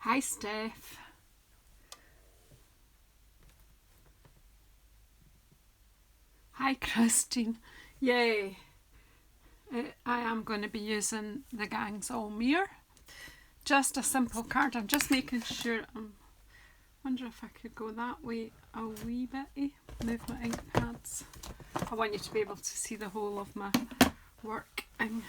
Hi, Steph. Hi, Christine. Yay. I am going to be using the Gang's All Meer. Just a simple card. I'm just making sure. Wonder if I could go that way a wee bit. Move my ink pads. I want you to be able to see the whole of my work area.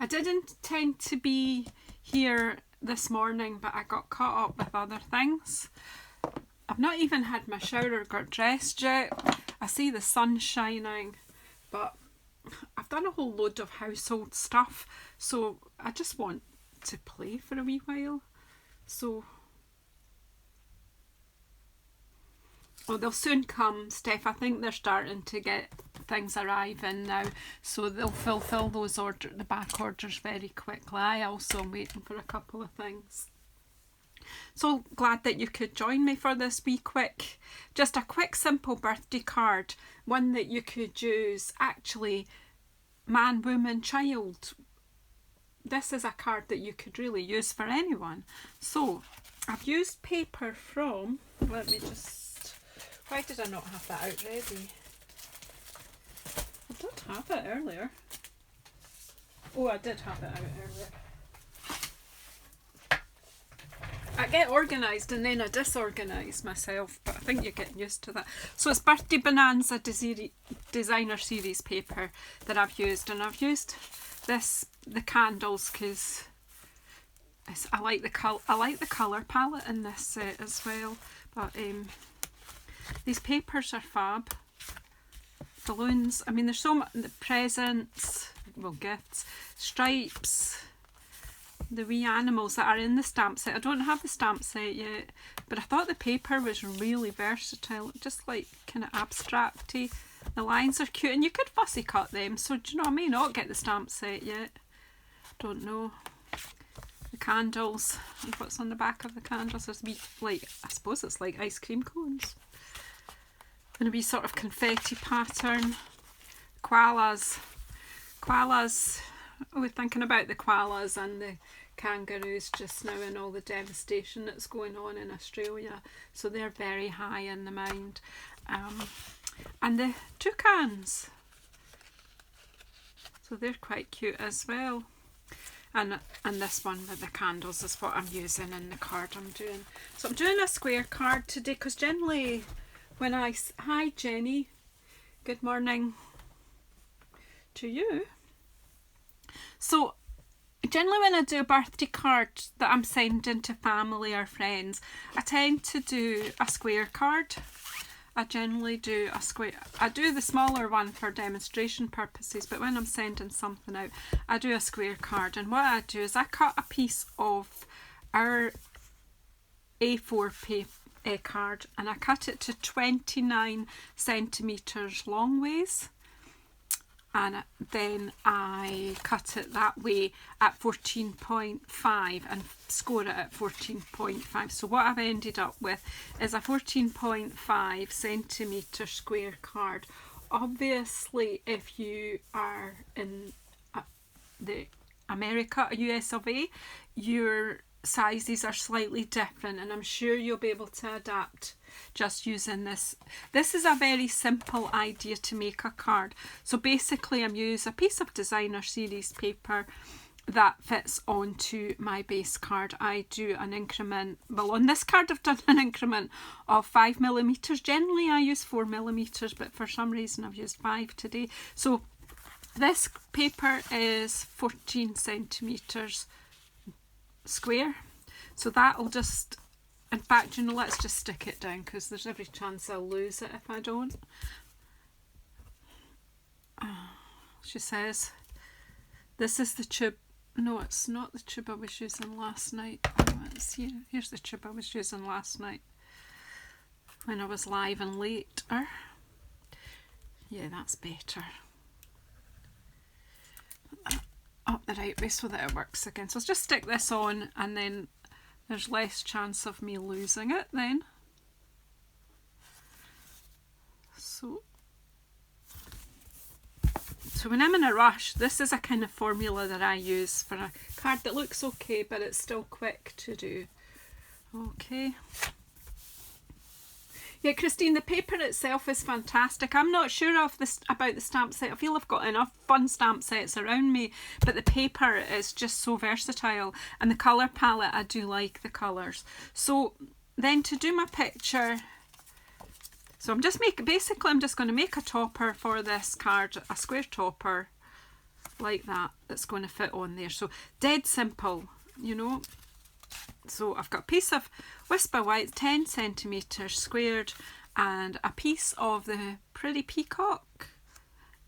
I didn't intend to be here this morning, but I got caught up with other things. I've not even had my shower or got dressed yet. I see the sun shining, but I've done a whole load of household stuff, so I just want to play for a wee while. So, oh, they'll soon come, Steph. I think they're starting to get things arriving now, so they'll fulfill those the back orders very quickly. I also am waiting for a couple of things. So glad that you could join me for this just a quick simple birthday card, one that you could use actually man, woman, child. This is a card that you could really use for anyone. So I've used paper from, let me just, why did I not have that out ready? I did have it earlier. Oh, I did have it out earlier. I get organised and then I disorganise myself, but I think you're getting used to that. So it's Birthday Bonanza Designer Series paper that I've used, and I've used the candles because I like the colour palette in this set as well. But these papers are fab. Balloons. I mean, there's so much. The presents, well, gifts, stripes. The wee animals that are in the stamp set. I don't have the stamp set yet, but I thought the paper was really versatile, just like kind of abstracty. The lines are cute, and you could fussy cut them, so do you know, I may not get the stamp set yet. Don't know. The candles, and what's on the back of the candles is wee, like, I suppose it's like ice cream cones. And a wee sort of confetti pattern. Koalas. We're thinking about the koalas and the kangaroos just now and all the devastation that's going on in Australia, so they're very high in the mind. And the toucans, so they're quite cute as well. And this one with the candles is what I'm using in the card I'm doing. So I'm doing a square card today because generally when hi Jenny, good morning to you. So generally when I do a birthday card that I'm sending to family or friends, I tend to do a square card. I generally do a square. I do the smaller one for demonstration purposes, but when I'm sending something out, I do a square card. And what I do is I cut a piece of our A4 paper card and I cut it to 29 centimetres long ways. And then I cut it that way at 14.5 and score it at 14.5. So what I've ended up with is a 14.5 centimetre square card. Obviously, if you are in the America, US of A, your sizes are slightly different, and I'm sure you'll be able to adapt just using this. This is a very simple idea to make a card. So basically I'm using a piece of designer series paper that fits onto my base card. I do an increment, well on this card I've done an increment of 5mm. Generally I use 4mm, but for some reason I've used 5 today. So this paper is 14 centimetres square, so that'll just, in fact, you know, let's just stick it down because there's every chance I'll lose it if I don't. She says this is the tube. No, it's not the tube I was using last night. Here's the tube I was using last night when I was live and later. Yeah, that's better. Up the right way so that it works again. So I'll just stick this on and then there's less chance of me losing it then. So So when I'm in a rush, this is a kind of formula that I use for a card that looks okay, but it's still quick to do. Okay. Yeah, Christine, the paper itself is fantastic. I'm not sure about the stamp set. I feel I've got enough fun stamp sets around me, but the paper is just so versatile, and the colour palette, I do like the colours. So then to do my picture, so I'm just going to make a topper for this card, a square topper like that, that's going to fit on there. So dead simple, you know. So I've got a piece of Whisper White, 10 centimetres squared, and a piece of the Pretty Peacock,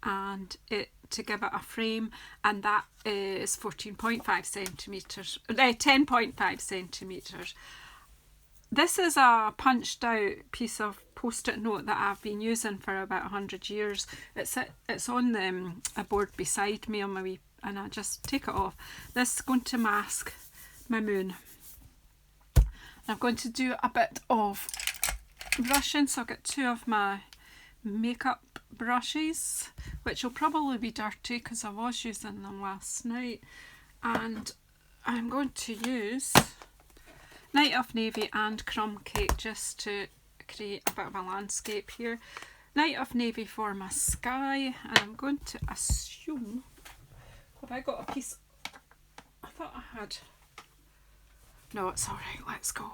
and it to give it a frame, and that is 14.5 centimetres, 10.5 centimetres. This is a punched out piece of post-it note that I've been using for about 100 years. It's on a board beside me on my wee, and I just take it off. This is going to mask my moon. I'm going to do a bit of brushing, so I've got two of my makeup brushes, which will probably be dirty because I was using them last night, and I'm going to use Night of Navy and Crumb Cake just to create a bit of a landscape here. Night of Navy for my sky, and I'm going to assume, have I got a piece? I thought I had. No, it's all right, let's go.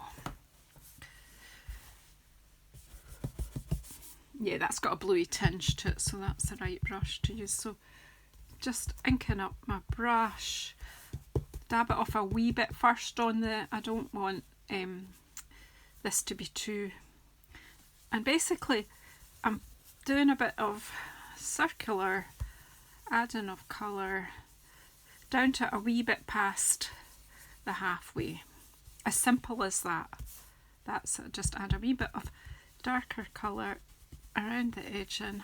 Yeah, that's got a bluey tinge to it, so that's the right brush to use. So just inking up my brush, dab it off a wee bit first on I don't want this to be too, and basically I'm doing a bit of circular adding of colour down to a wee bit past the halfway. As simple as that. That's it. Just add a wee bit of darker colour around the edging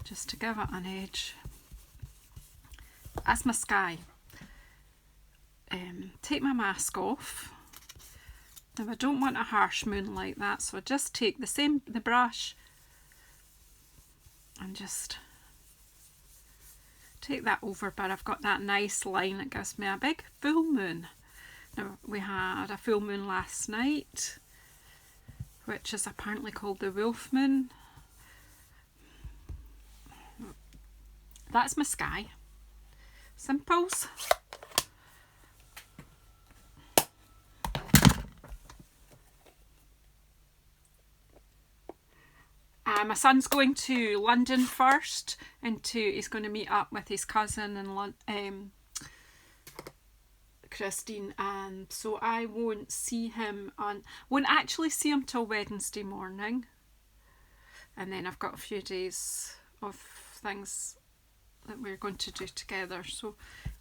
just to give it an edge. That's my sky. Take my mask off. Now I don't want a harsh moon like that, so I just take the brush and just take that over, but I've got that nice line that gives me a big full moon. Now, we had a full moon last night, which is apparently called the wolf moon. That's my sky. Simples. My son's going to London first, he's going to meet up with his cousin in Christine, and so I won't actually see him till Wednesday morning, and then I've got a few days of things that we're going to do together. So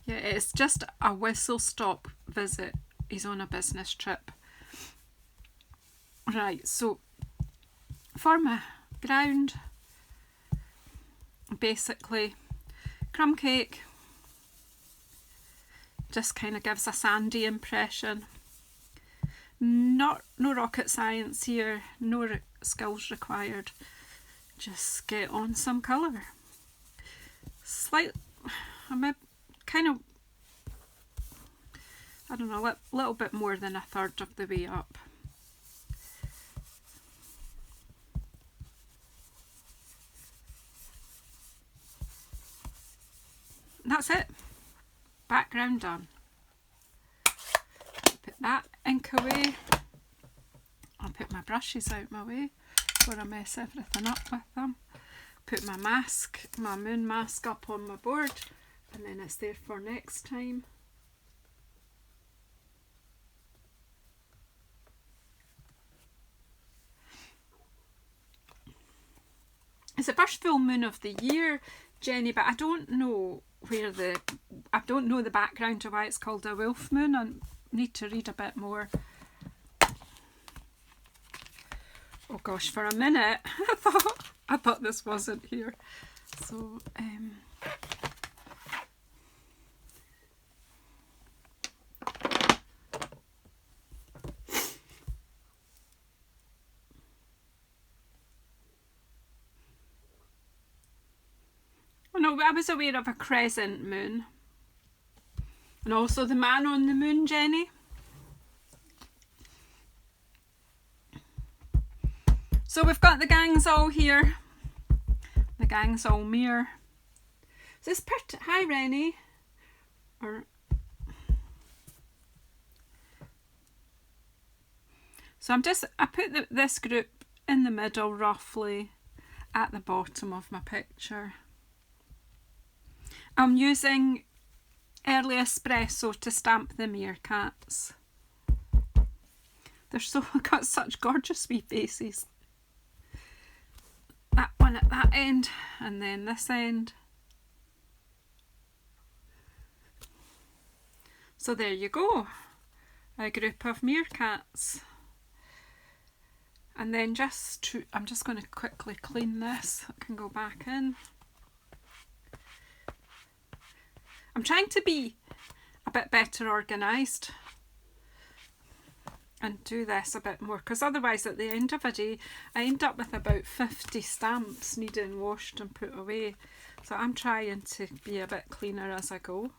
yeah, it's just a whistle stop visit. He's on a business trip. Right, so for my ground, basically crumb cake, just kind of gives a sandy impression. No rocket science here, no skills required. Just get on some colour. I'm kind of, I don't know, a little bit more than a third of the way up. That's it. Background done. Put that ink away. I'll put my brushes out my way before I mess everything up with them. Put my mask, my moon mask, up on my board, and then it's there for next time. It's the first full moon of the year, Jenny, but I don't know I don't know the background to why it's called a wolf moon. I need to read a bit more. Oh gosh, for a minute I thought this wasn't here. So know, I was aware of a crescent moon. And also the man on the moon, Jenny. So we've got the gangs all here. The gang's all Meer. Is this hi Rennie? So I put this group in the middle roughly at the bottom of my picture. I'm using Early Espresso to stamp the meerkats. They're got such gorgeous wee faces. That one at that end, and then this end. So there you go, a group of meerkats. And then I'm just going to quickly clean this. I can go back in. I'm trying to be a bit better organised and do this a bit more, because otherwise at the end of a day I end up with about 50 stamps needing washed and put away. So I'm trying to be a bit cleaner as I go.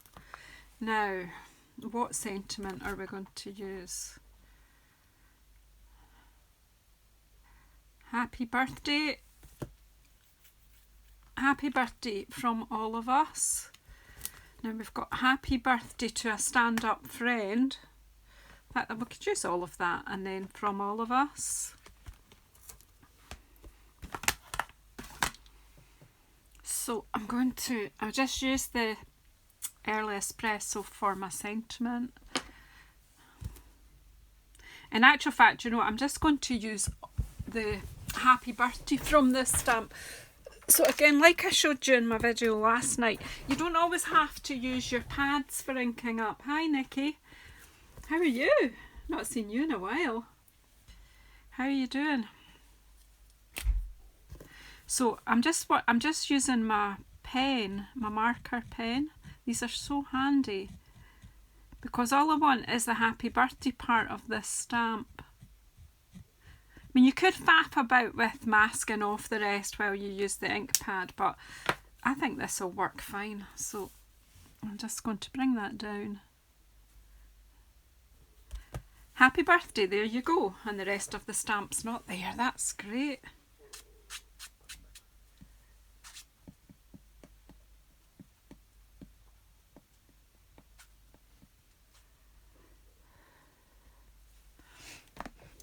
Now, what sentiment are we going to use? Happy birthday. Happy birthday from all of us. Now we've got happy birthday to a stand-up friend. In fact, we could use all of that, and then from all of us. So I'll just use the Early Espresso for my sentiment. In actual fact, you know, I'm just going to use the happy birthday from this stamp. So again, like I showed you in my video last night, you don't always have to use your pads for inking up. Hi Nikki, how are you? Not seen you in a while. How are you doing? So I'm just using my pen, my marker pen. These are so handy because all I want is the happy birthday part of this stamp. I mean, you could faff about with masking off the rest while you use the ink pad, but I think this will work fine. So I'm just going to bring that down. Happy birthday, there you go. And the rest of the stamp's not there. That's great.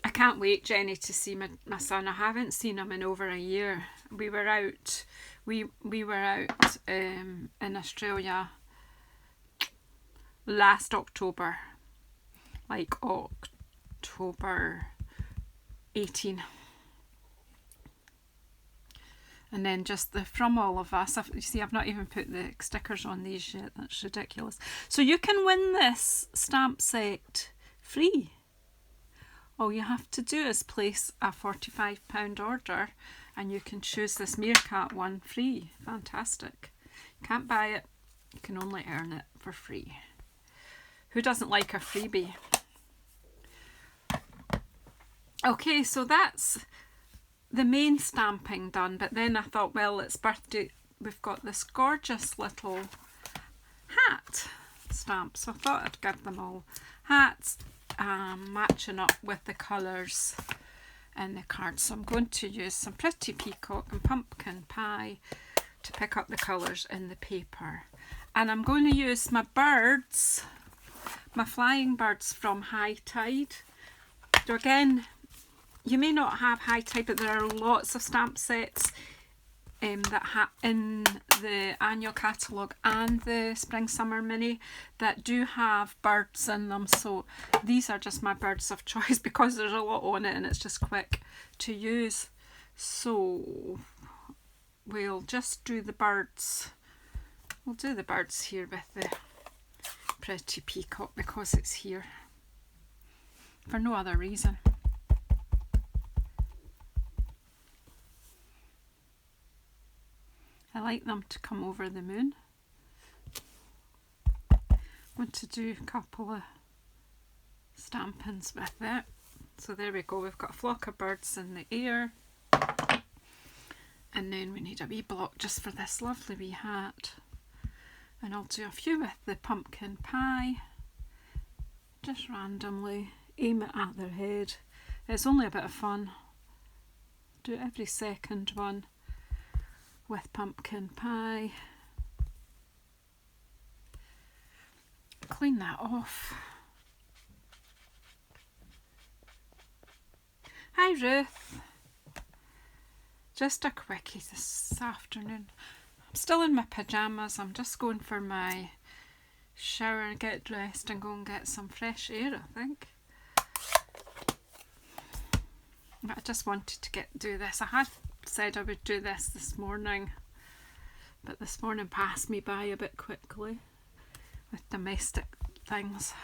I can't wait, Jenny, to see my son. I haven't seen him in over a year. We were out in Australia last October, like October 18. And then just from all of us, you see I've not even put the stickers on these yet. That's ridiculous. So you can win this stamp set free. All you have to do is place a £45 order and you can choose this meerkat one free. Fantastic. Can't buy it, you can only earn it for free. Who doesn't like a freebie? Okay, so that's the main stamping done, but then I thought, well, it's birthday. We've got this gorgeous little hat stamp, so I thought I'd give them all hats. Matching up with the colours in the card. So I'm going to use some Pretty Peacock and Pumpkin Pie to pick up the colours in the paper. And I'm going to use my birds, my flying birds from High Tide. So again, you may not have High Tide, but there are lots of stamp sets that in the annual catalogue and the Spring Summer Mini that do have birds in them. So these are just my birds of choice because there's a lot on it and it's just quick to use. So we'll just do the birds. We'll do the birds here with the Pretty Peacock because it's here for no other reason. I like them to come over the moon. I'm going to do a couple of stampings with it. So there we go, we've got a flock of birds in the air. And then we need a wee block just for this lovely wee hat. And I'll do a few with the pumpkin pie. Just randomly aim it at their head. It's only a bit of fun. Do every second one with pumpkin pie. Clean that off. Hi Ruth. Just a quickie this afternoon. I'm still in my pyjamas. I'm just going for my shower, get dressed and go and get some fresh air, I think. But I just wanted to do this. I had said I would do this morning, but this morning passed me by a bit quickly with domestic things.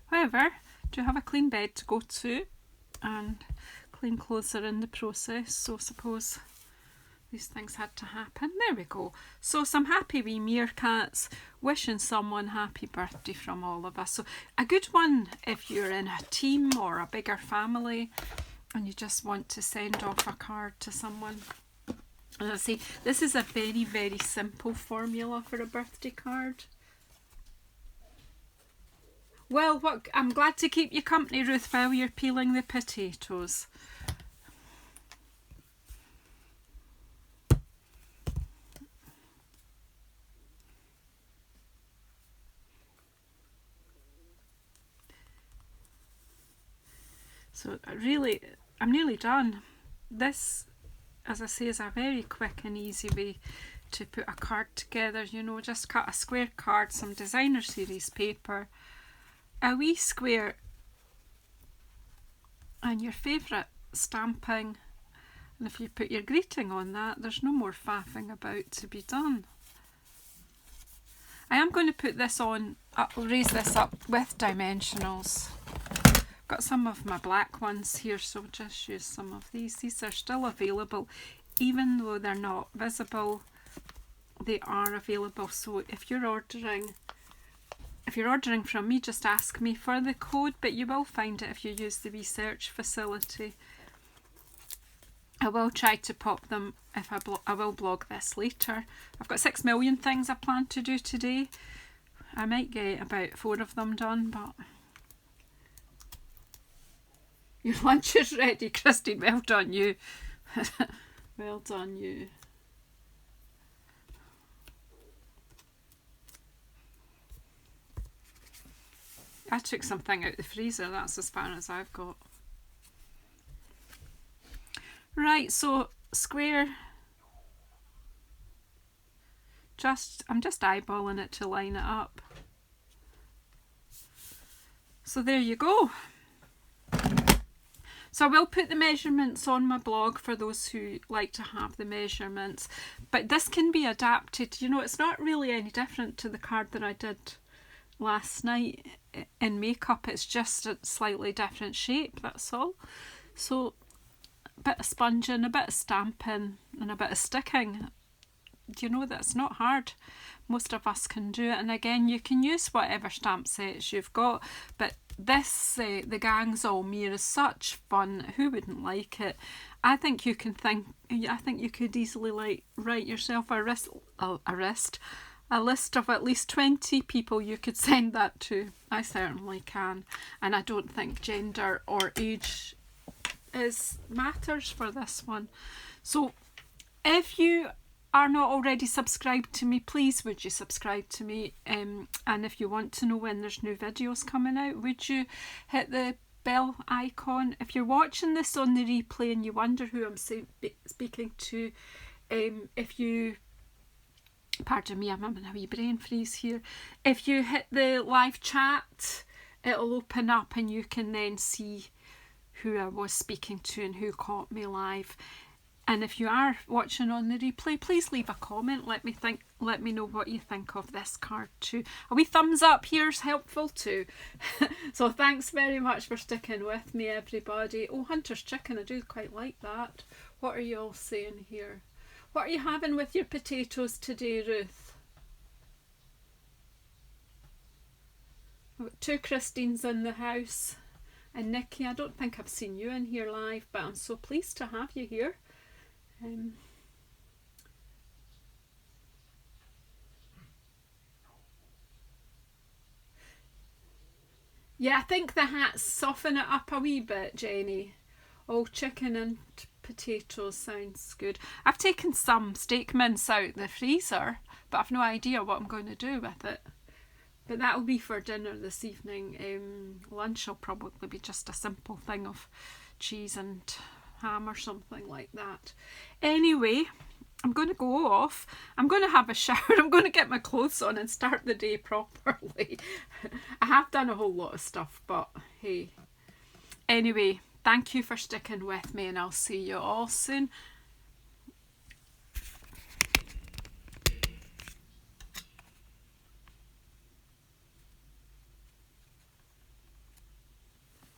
However, do have a clean bed to go to, and clean clothes are in the process, so I suppose these things had to happen. There we go. So some happy wee meerkats wishing someone happy birthday from all of us. So a good one if you're in a team or a bigger family and you just want to send off a card to someone. As I say, this is a very, very simple formula for a birthday card. Well, I'm glad to keep you company, Ruth, while you're peeling the potatoes. So really, I'm nearly done. This, as I say, is a very quick and easy way to put a card together. You know, just cut a square card, some designer series paper, a wee square, and your favourite stamping. And if you put your greeting on that, there's no more faffing about to be done. I am going to put this on, I'll raise this up with dimensionals. Got some of my black ones here, so just use some of these. These are still available, even though they're not visible, they are available. So if you're ordering from me, just ask me for the code, but you will find it if you use the research facility. I will try to pop them if I will blog this later. I've got 6 million things I plan to do today. I might get about 4 of them done, but your lunch is ready, Christine. Well done you. Well done you. I took something out the freezer. That's as far as I've got. Right, so square. I'm just eyeballing it to line it up. So there you go. So I will put the measurements on my blog for those who like to have the measurements. But this can be adapted. You know, it's not really any different to the card that I did last night in makeup. It's just a slightly different shape, that's all. So a bit of sponging, a bit of stamping and a bit of sticking. You know, that's not hard. Most of us can do it. And again, you can use whatever stamp sets you've got, but this, the Gangs All Meer, is such fun. Who wouldn't like it? I think you could easily write yourself a list of at least 20 people you could send that to. I certainly can. And I don't think gender or age matters for this one. So if you are not already subscribed to me, please would you subscribe to me, and if you want to know when there's new videos coming out, would you hit the bell icon. If you're watching this on the replay and you wonder who I'm speaking to, if you, pardon me, I'm having a wee brain freeze here, if you hit the live chat, it'll open up and you can then see who I was speaking to and who caught me live. And if you are watching on the replay, please leave a comment. Let me know what you think of this card too. A wee thumbs up here is helpful too. So thanks very much for sticking with me, everybody. Oh, Hunter's Chicken, I do quite like that. What are you all saying here? What are you having with your potatoes today, Ruth? We've got 2 Christines in the house. And Nikki, I don't think I've seen you in here live, but I'm so pleased to have you here. Um, yeah, I think the hats soften it up a wee bit, Jenny. Oh, chicken and potatoes sounds good. I've taken some steak mince out the freezer, but I've no idea what I'm going to do with it. But that'll be for dinner this evening. Lunch will probably be just a simple thing of cheese and ham or something like that. Anyway, I'm going to go off. I'm going to have a shower. I'm going to get my clothes on and start the day properly. I have done a whole lot of stuff, but hey. Anyway, thank you for sticking with me, and I'll see you all soon.